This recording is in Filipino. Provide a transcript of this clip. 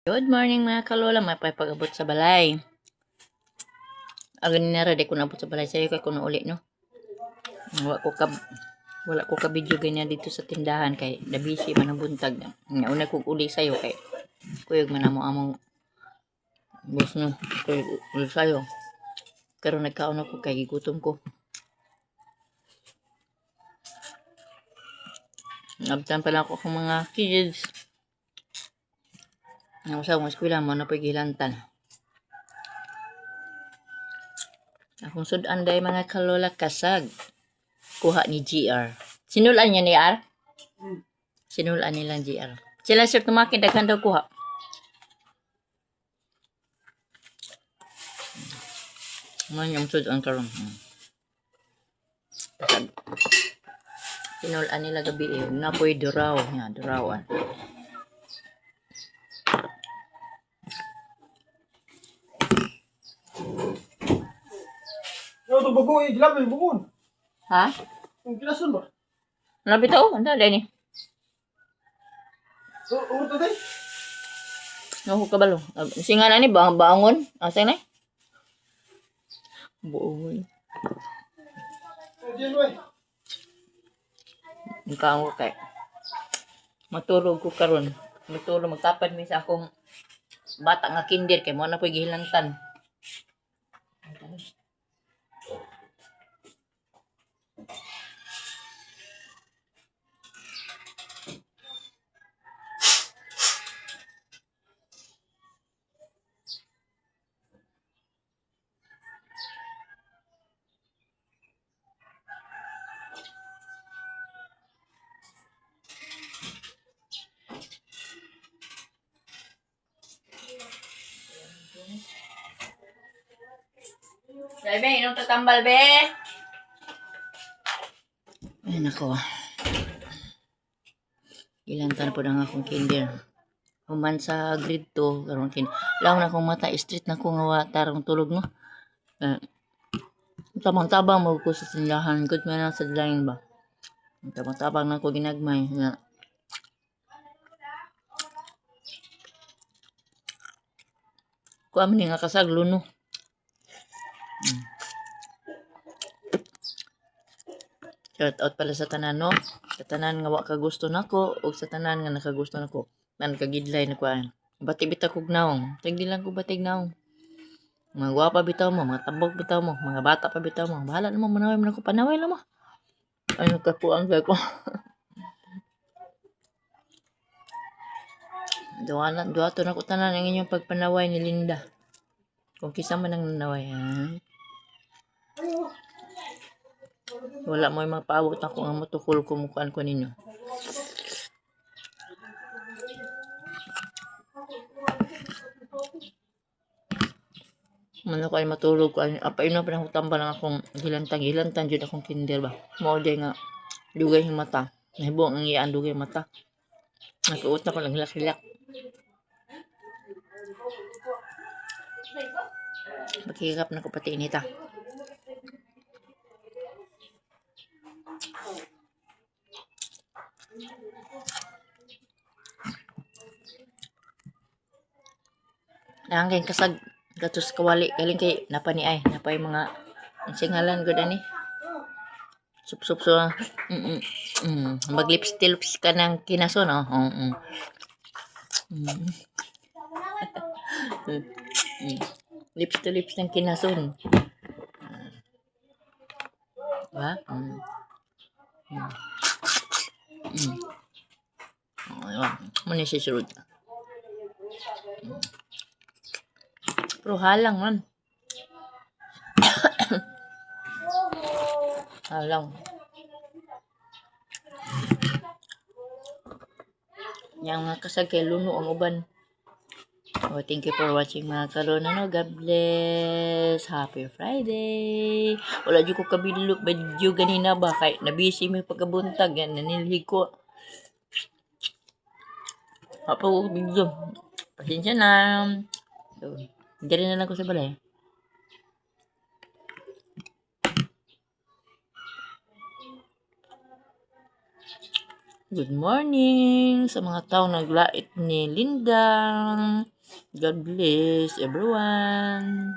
Good morning mga kalola, may pag-abot sa balay. Agad na rin ko nabot sa balay sa'yo kay kuno uli no. Wala ko ka video ganyan dito sa tindahan kay nabisi man ang buntag. Una kong uli sa'yo kay kuyog man among boss no. Kuyog uli sa'yo. Karon nagkaon ako kay gigutom ko. Nabtan pala ako akong mga kids. Ang usawang eskwela mo na pagilantan. Akong sudan day mga kalola kasag. Kuha ni GR. Sinulaan niya ni R? Sinulaan nilang GR. Sila sir tumakin, daghan daw kuha. Ano yung sudan karon? Kasag. Sinulaan nila gabi eh. Napoy duraw. Yan, durawan. Yo, ito bago eh. Gilab yung bukon. Ha? Yung kilason ba? Nabi tao? Ano dahil ni? So, ito day? Naku kabalo. Singa na ni, bangon. Asang na? Buoy. Diyan boy. Ikaw ko kay. Matulog ko karon. Matulog, magtapad mi sa akong bata nga kinder kay mo na po'y gihilantan. Dahil be, inong tatambal be. Ay nako. Ilantan po ng akong kinder. Human sa grade 2, karon lang na akong mata, street na ko nga tarong tulog no. Tabang-tabang mo ko sa tindahan. Good man ang sadlain ba. Tabang-tabang na ko ginagmay. Ko amin nga kasaglo no. Shout out pala sa tanan no. Sa tanan nga wa ka gusto nako o sa tanan nga nakagusto nako. Nan kagidlay na kuan. Bati bitaw kog naong. Tagdi lang ko batig naong. Mga gwapa bitaw mo, mga tabog bitaw mo, mga bata pa bitaw mo. Bahala naman manaway man ako, panaway lang mo. Ay nagkapuan ko. Duwa to na ko tanan ang inyong pagpanaway ni Linda. Kung kisa man ang nanaway ha. Wala mo yung mapaabot ako ang matukol ko mukhaan ko ninyo. Ano kayo matulog ko. Apa yun na pinakutamba lang akong hilantang. Hilantang dyan akong kinder ba. Mauday nga. Dugay yung mata. Nahibuang ang iyaan dugay yung mata. Nagkuot na ko lang hilak-hilak. Maghihirap na ko pati inita. Nangking kasag gatos kawali galing kay napani ay napay mga singalan gud ani. Sup so maglips ka ng kinaso no. Lips to lips ng kinason. Ba? Ayun. Muna si surod. Pero halang man. Halang. Yang mga kasag kay luno ang uban. Oh, thank you for watching mga karon ano. God bless. Happy Friday. Wala jud ko kabilog video ganina ba kay nabisi mi pagkabuntag yan nanilhig ko. Apo video. Pasensya na. So, hindi na lang ko sa balay. Good morning sa mga tao naglait ni Linda. God bless everyone.